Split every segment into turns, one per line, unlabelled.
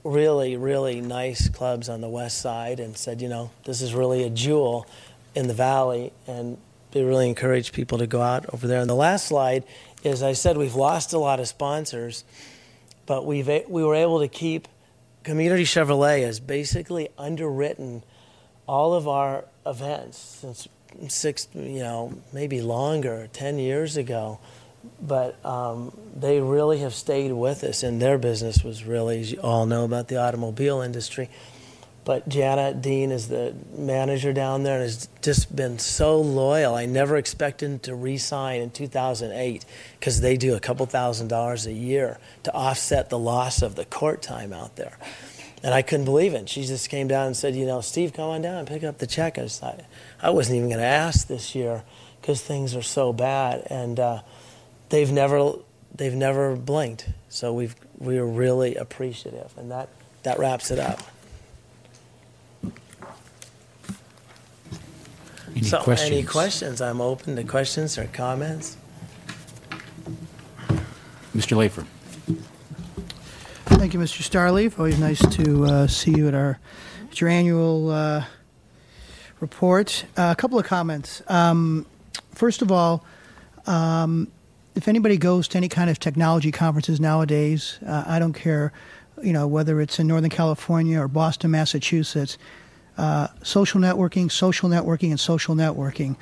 really, really nice clubs on the west side and said, this is really a jewel in the valley, and they really encourage people to go out over there. And the last slide is, I said we've lost a lot of sponsors, but we were able to keep Community Chevrolet has basically underwritten all of our events since maybe longer, 10 years ago. But they really have stayed with us, and their business was really, as you all know, about the automobile industry. But Janet Dean is the manager down there and has just been so loyal. I never expected him to re-sign in 2008 because they do a couple $1,000s a year to offset the loss of the court time out there. And I couldn't believe it. She just came down and said, Steve, come on down and pick up the check. I wasn't even going to ask this year because things are so bad. And they've never blinked. So we're really appreciative. And that wraps it up. Any questions? I'm open to questions or comments.
Mr. Lafer.
Thank you, Mr. Starleaf. Always nice to see you at your annual report. A couple of comments. First of all, if anybody goes to any kind of technology conferences nowadays, I don't care, whether it's in Northern California or Boston, Massachusetts, social networking, and social networking.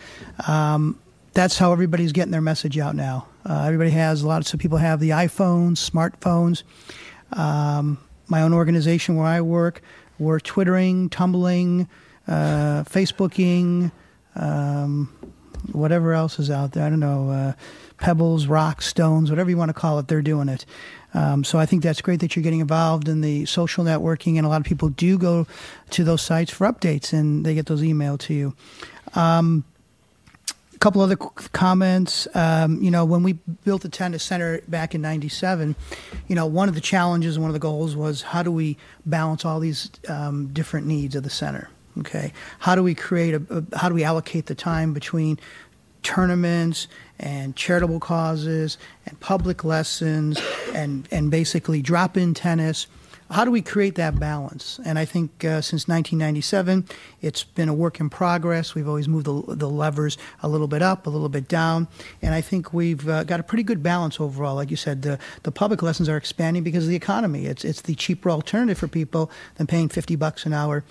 That's how everybody's getting their message out now. Everybody has, lots of people have the iPhones, smartphones. My own organization where I work, we're Twittering, Tumbling, Facebooking, whatever else is out there. I don't know, pebbles, rocks, stones, whatever you want to call it, they're doing it. So I think that's great that you're getting involved in the social networking, and a lot of people do go to those sites for updates, and they get those emailed to you. A couple other comments. When we built the tennis center back in '97, one of the challenges and one of the goals was how do we balance all these different needs of the center? Okay, how do we how do we allocate the time between tournaments and charitable causes and public lessons and basically drop-in tennis? How do we create that balance? And I think since 1997, it's been a work in progress. We've always moved the levers a little bit up, a little bit down. And I think we've got a pretty good balance overall. Like you said, the public lessons are expanding because of the economy. It's the cheaper alternative for people than paying $50 an hour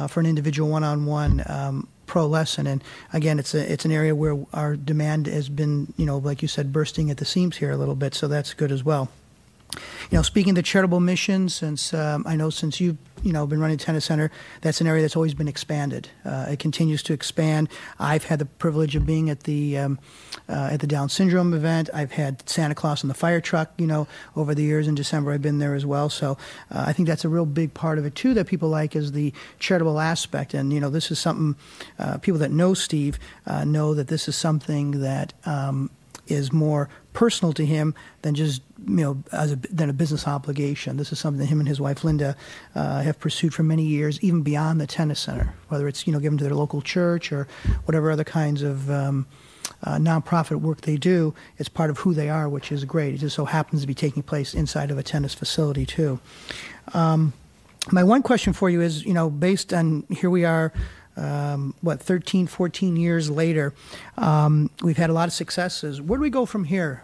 for an individual one-on-one pro lesson. And again, it's an area where our demand has been, like you said, bursting at the seams here a little bit. So that's good as well. Speaking of the charitable missions, since you've been running Tennis Center, that's an area that's always been expanded. It continues to expand. I've had the privilege of being at the Down syndrome event. I've had Santa Claus in the fire truck. Over the years in December, I've been there as well. So I think that's a real big part of it too that people like is the charitable aspect. And this is something people that know Steve know that this is something that is more personal to him than just than a business obligation. This is something that him and his wife Linda have pursued for many years, even beyond the tennis center. Whether it's given to their local church or whatever other kinds of nonprofit work they do, it's part of who they are, which is great. It just so happens to be taking place inside of a tennis facility too. My one question for you is, based on here we are. 13, 14 years later, we've had a lot of successes. Where do we go from here?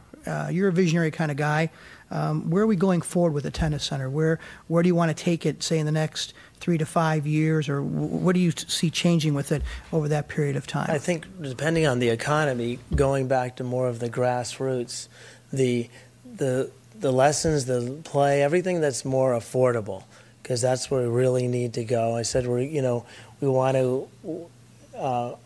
You're a visionary kind of guy. Where are we going forward with the tennis center? Where do you want to take it, say, in the next 3 to 5 years, or what do you see changing with it over that period of time?
I think, depending on the economy, going back to more of the grassroots, the lessons, the play, everything that's more affordable, because that's where we really need to go. I said we want to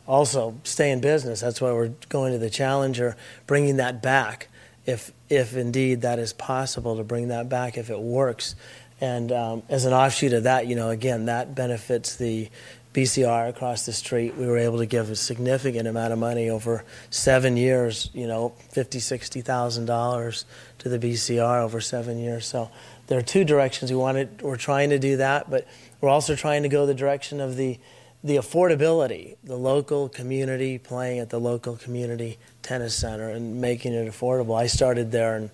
also stay in business. That's why we're going to the Challenger, bringing that back, if indeed that is possible to bring that back, if it works. And as an offshoot of that, again, that benefits the BCR across the street. We were able to give a significant amount of money over 7 years, $50,000, $60,000 to the BCR over 7 years. So there are two directions we're trying to do that, but we're also trying to go the direction of the affordability, the local community playing at the local community tennis center and making it affordable. I started there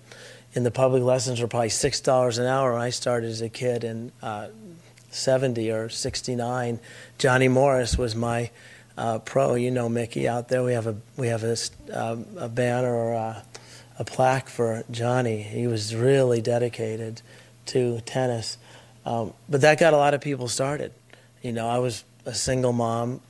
in the public lessons were probably $6 an hour when I started as a kid in 70 or 69. Johnny Morris was my pro. You know Mickey out there. We have a banner or a plaque for Johnny. He was really dedicated to tennis. But that got a lot of people started. You know, I was a single mom,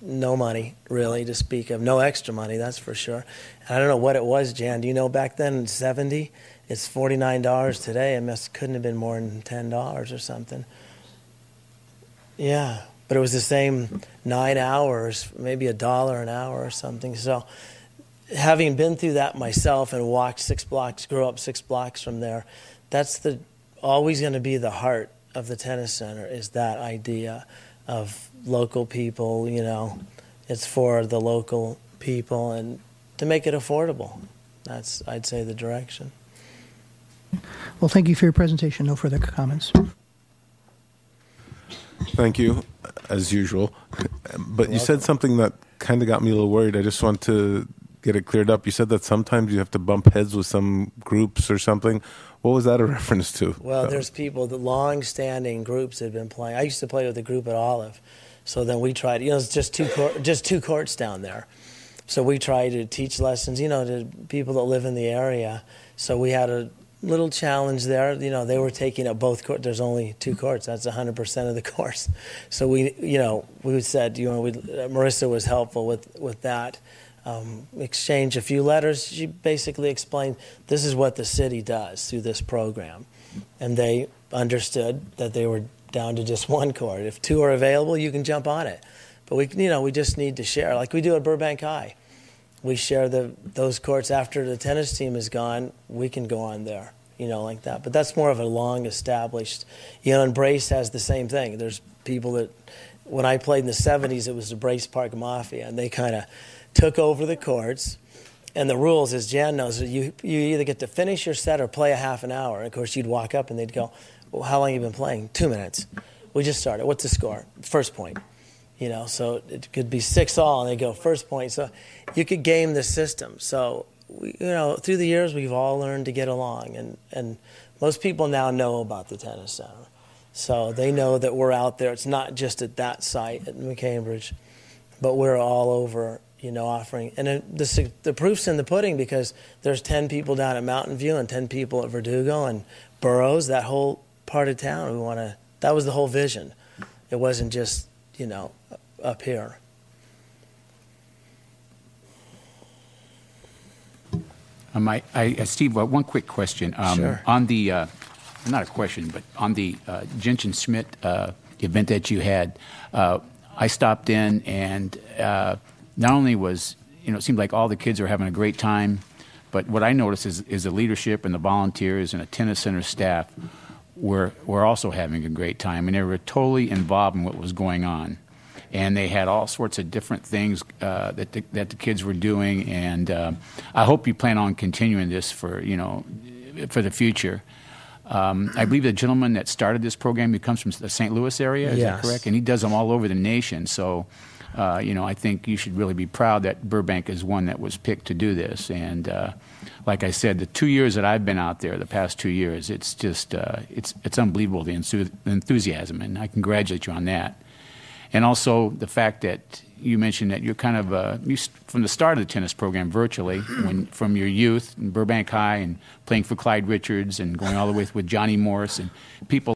no money really to speak of, no extra money, that's for sure. And I don't know what it was, Jan. Do you know back then in 70, it's $49 today. It couldn't have been more than $10 or something. Yeah, but it was the same 9 hours, maybe $1 an hour or something. So having been through that myself and walked 6 blocks, grew up 6 blocks from there, that's always going to be the heart of the tennis center, is that idea of local people. You know, it's for the local people and to make it affordable. That's, I'd say, the direction.
Well, thank you for your presentation. No further comments.
Thank you, as usual. But you said something that kind of got me a little worried. I just want to get it cleared up. You said that sometimes you have to bump heads with some groups or something. What was that a reference to?
Well, there's people, the long-standing groups that have been playing. I used to play with a group at Olive. So then we tried, you know, it's just two courts down there. So we tried to teach lessons, you know, to people that live in the area. So we had a little challenge there. You know, they were taking up both courts. There's only 2 courts. That's 100% of the course. So we said, you know, Marissa was helpful with that. Exchange a few letters. She basically explained this is what the city does through this program. And they understood that they were down to just 1 court. If 2 are available, you can jump on it. But we just need to share, like we do at Burbank High. We share those courts after the tennis team is gone. We can go on there, you know, like that. But that's more of a long established, you know, and Brace has the same thing. There's people that, when I played in the 70s, it was the Brace Park Mafia, and they kind of took over the courts. And the rules, as Jan knows, you either get to finish your set or play a half an hour. And of course, you'd walk up and they'd go, well, how long have you been playing? 2 minutes. We just started. What's the score? First point. You know, so it could be 6-all, and they go first point. So you could game the system. So, you know, through the years, we've all learned to get along. And most people now know about the tennis center. So they know that we're out there. It's not just at that site at McCambridge, but we're all over, you know, offering. And the proof's in the pudding, because there's 10 people down at Mountain View and 10 people at Verdugo and Burroughs, that whole part of town. That was the whole vision. It wasn't just, you know, up here.
Steve, one quick question.
Sure.
On the, not a question, but on the Genshin Schmidt event that you had, I stopped in, and not only was, you know, it seemed like all the kids were having a great time, but what I noticed is the leadership and the volunteers and the tennis center staff were also having a great time, and they were totally involved in what was going on. And they had all sorts of different things that the kids were doing, and I hope you plan on continuing this for the future. I believe the gentleman that started this program, he comes from the St. Louis area, is that correct? And he does them all over the nation. So, you know, I think you should really be proud that Burbank is one that was picked to do this. And like I said, the 2 years that I've been out there, the past 2 years, it's just it's unbelievable, the enthusiasm, and I congratulate you on that. And also the fact that you mentioned that you're kind of from the start of the tennis program virtually, from your youth in Burbank High and playing for Clyde Richards and going all the way with Johnny Morris and people